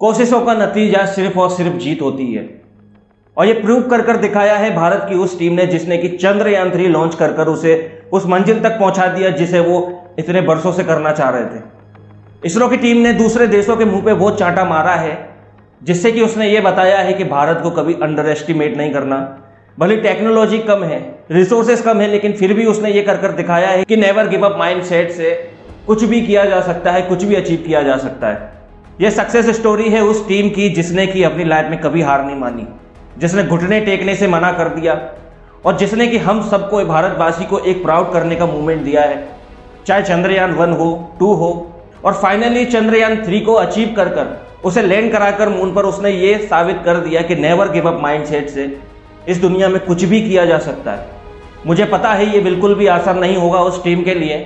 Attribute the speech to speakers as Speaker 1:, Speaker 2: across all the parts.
Speaker 1: कोशिशों का नतीजा सिर्फ और सिर्फ जीत होती है। और ये प्रूव कर दिखाया है भारत की उस टीम ने जिसने कि चंद्रयान 3 लॉन्च कर उसे उस मंजिल तक पहुंचा दिया जिसे वो इतने बरसों से करना चाह रहे थे। इसरो की टीम ने दूसरे देशों के मुंह पे वो चांटा मारा है जिससे कि उसने ये बताया है कि भारत को कभी अंडर एस्टिमेट नहीं करना। भले टेक्नोलॉजी कम है, रिसोर्सेस कम है, लेकिन फिर भी उसने ये कर दिखाया है कि नेवर गिव अप माइंडसेट से कुछ भी किया जा सकता है, कुछ भी अचीव किया जा सकता है। ये सक्सेस स्टोरी है उस टीम की जिसने कि अपनी लाइफ में कभी हार नहीं मानी, जिसने घुटने टेकने से मना कर दिया और जिसने कि हम सबको, भारतवासी को एक प्राउड करने का मूवमेंट दिया है। चाहे चंद्रयान 1 हो, 2 हो और फाइनली चंद्रयान 3 को अचीव कर उसे लैंड कराकर मून पर उसने ये साबित कर दिया कि नेवर गिव अप माइंडसेट से इस दुनिया में कुछ भी किया जा सकता है। मुझे पता है ये बिल्कुल भी आसान नहीं होगा उस टीम के लिए,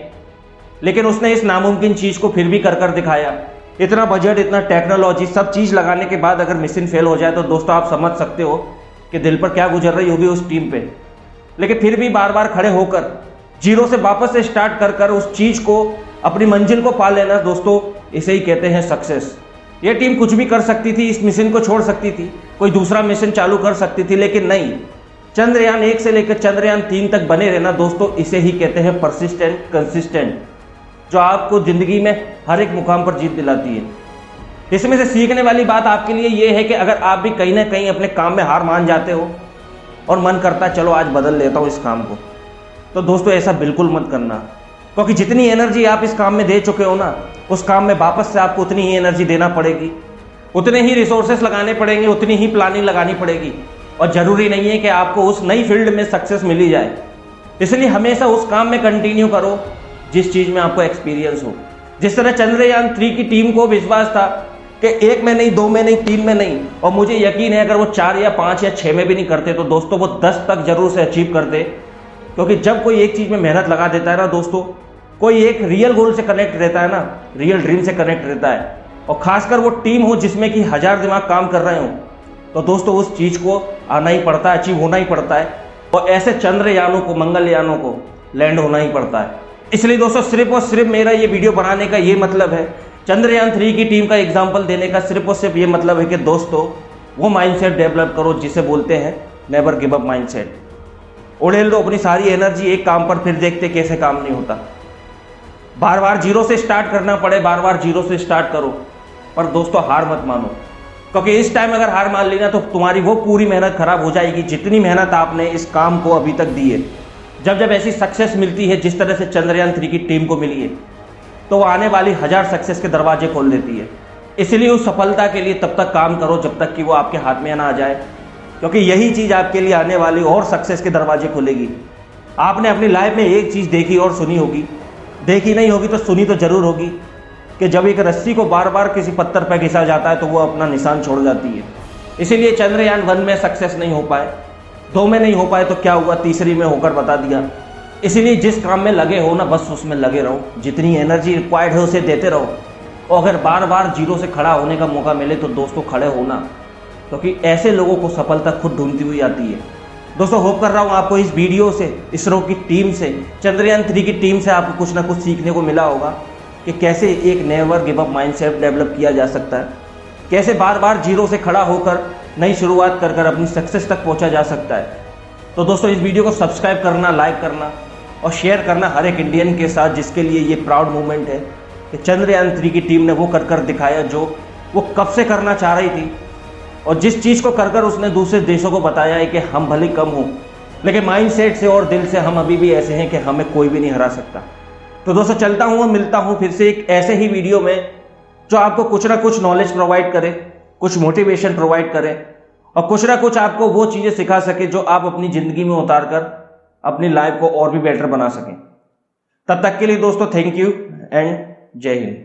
Speaker 1: लेकिन उसने इस नामुमकिन चीज को फिर भी कर दिखाया। इतना बजट, इतना टेक्नोलॉजी, सब चीज लगाने के बाद अगर मिशन फेल हो जाए तो दोस्तों आप समझ सकते हो कि दिल पर क्या गुजर रही होगी उस टीम पे। लेकिन फिर भी बार बार खड़े होकर जीरो से वापस से स्टार्ट कर उस चीज को, अपनी मंजिल को पा लेना दोस्तों, इसे ही कहते हैं सक्सेस। ये टीम कुछ भी कर सकती थी, इस मिशन को छोड़ सकती थी, कोई दूसरा मिशन चालू कर सकती थी, लेकिन नहीं, चंद्रयान 1 से लेकर चंद्रयान 3 तक बने रहना दोस्तों, इसे ही कहते हैं परसिस्टेंट, कंसिस्टेंट, जो आपको जिंदगी में हर एक मुकाम पर जीत दिलाती है। इसमें से सीखने वाली बात आपके लिए यह है कि अगर आप भी कहीं ना कहीं अपने काम में हार मान जाते हो और मन करता है चलो आज बदल लेता हूं इस काम को, तो दोस्तों ऐसा बिल्कुल मत करना, क्योंकि जितनी एनर्जी आप इस काम में दे चुके हो ना, उस काम में वापस से आपको उतनी ही एनर्जी देना पड़ेगी, उतने ही रिसोर्सेस लगाने पड़ेंगे, उतनी ही प्लानिंग लगानी पड़ेगी। और जरूरी नहीं है कि आपको उस नई फील्ड में सक्सेस मिली जाए, इसलिए हमेशा उस काम में कंटिन्यू करो जिस चीज में आपको एक्सपीरियंस हो। जिस तरह चंद्रयान 3 की टीम को विश्वास था कि 1 में नहीं, 2 में नहीं, 3 में नहीं, और मुझे यकीन है अगर वो 4 या 5 या 6 में भी नहीं करते तो दोस्तों वो 10 तक जरूर से अचीव करते। क्योंकि जब कोई एक चीज में मेहनत लगा देता है ना दोस्तों, कोई एक रियल गोल से कनेक्ट रहता है ना, रियल ड्रीम से कनेक्ट रहता है, और खासकर वो टीम हो जिसमें कि 1000 दिमाग काम कर रहे हो, तो दोस्तों उस चीज को आना ही पड़ता है, अचीव होना ही पड़ता है, और ऐसे चंद्रयानों को, मंगलयानों को लैंड होना ही पड़ता है। इसलिए दोस्तों सिर्फ और सिर्फ मेरा ये वीडियो बनाने का ये मतलब है, चंद्रयान 3 की टीम का एग्जाम्पल देने का सिर्फ और सिर्फ ये मतलब है कि दोस्तों वो माइंडसेट डेवलप करो जिसे बोलते हैं नेवर गिव अप माइंडसेट। उड़ेल दो अपनी सारी एनर्जी एक काम पर, फिर देखते कैसे काम नहीं होता। बार बार जीरो से स्टार्ट करना पड़े, बार बार जीरो से स्टार्ट करो, पर दोस्तों हार मत मानो, क्योंकि इस टाइम अगर हार मान ली ना तो तुम्हारी वो पूरी मेहनत खराब हो जाएगी जितनी मेहनत आपने इस काम को अभी तक दी है। जब ऐसी सक्सेस मिलती है जिस तरह से चंद्रयान 3 की टीम को मिली है, तो वो आने वाली 1000 सक्सेस के दरवाजे खोल देती है। इसलिए उस सफलता के लिए तब तक काम करो जब तक कि वो आपके हाथ में ना आ जाए, क्योंकि यही चीज आपके लिए आने वाली और सक्सेस के दरवाजे खोलेगी। आपने अपनी लाइफ में एक चीज देखी और सुनी होगी, देखी नहीं होगी तो सुनी तो जरूर होगी, कि जब एक रस्सी को बार बार किसी पत्थर पर घिसा जाता है तो वो अपना निशान छोड़ जाती है। इसीलिए चंद्रयान 1 में सक्सेस नहीं हो पाए, 2 में नहीं हो पाए तो क्या हुआ, तीसरी में होकर बता दिया। इसीलिए जिस काम में लगे हो ना, बस उसमें लगे रहो, जितनी एनर्जी रिक्वायर्ड है उसे देते रहो, और अगर बार बार जीरो से खड़ा होने का मौका मिले तो दोस्तों खड़े होना, क्योंकि ऐसे लोगों को सफलता खुद ढूंढती हुई आती है। दोस्तों होप कर रहा हूँ आपको इस वीडियो से, इसरो की टीम से, चंद्रयान 3 की टीम से आपको कुछ ना कुछ सीखने को मिला होगा कि कैसे एक never give up mindset develop किया जा सकता है, कैसे बार बार जीरो से खड़ा होकर नई शुरुआत कर अपनी सक्सेस तक पहुंचा जा सकता है। तो दोस्तों इस वीडियो को सब्सक्राइब करना, लाइक करना और शेयर करना हर एक इंडियन के साथ जिसके लिए ये प्राउड मूवमेंट है कि चंद्रयान 3 की टीम ने वो कर दिखाया जो वो कब से करना चाह रही थी, और जिस चीज़ को कर उसने दूसरे देशों को बताया है कि हम भले कम हों, लेकिन माइंडसेट से और दिल से हम अभी भी ऐसे हैं कि हमें कोई भी नहीं हरा सकता। तो दोस्तों चलता हूँ और मिलता हूँ फिर से एक ऐसे ही वीडियो में जो आपको कुछ ना कुछ नॉलेज प्रोवाइड करे, कुछ मोटिवेशन प्रोवाइड करे, और कुछ ना कुछ आपको वो चीज़ें सिखा सके जो आप अपनी ज़िंदगी में उतार कर अपनी लाइफ को और भी बेटर बना सकें। तब तक के लिए दोस्तों थैंक यू एंड जय हिंद।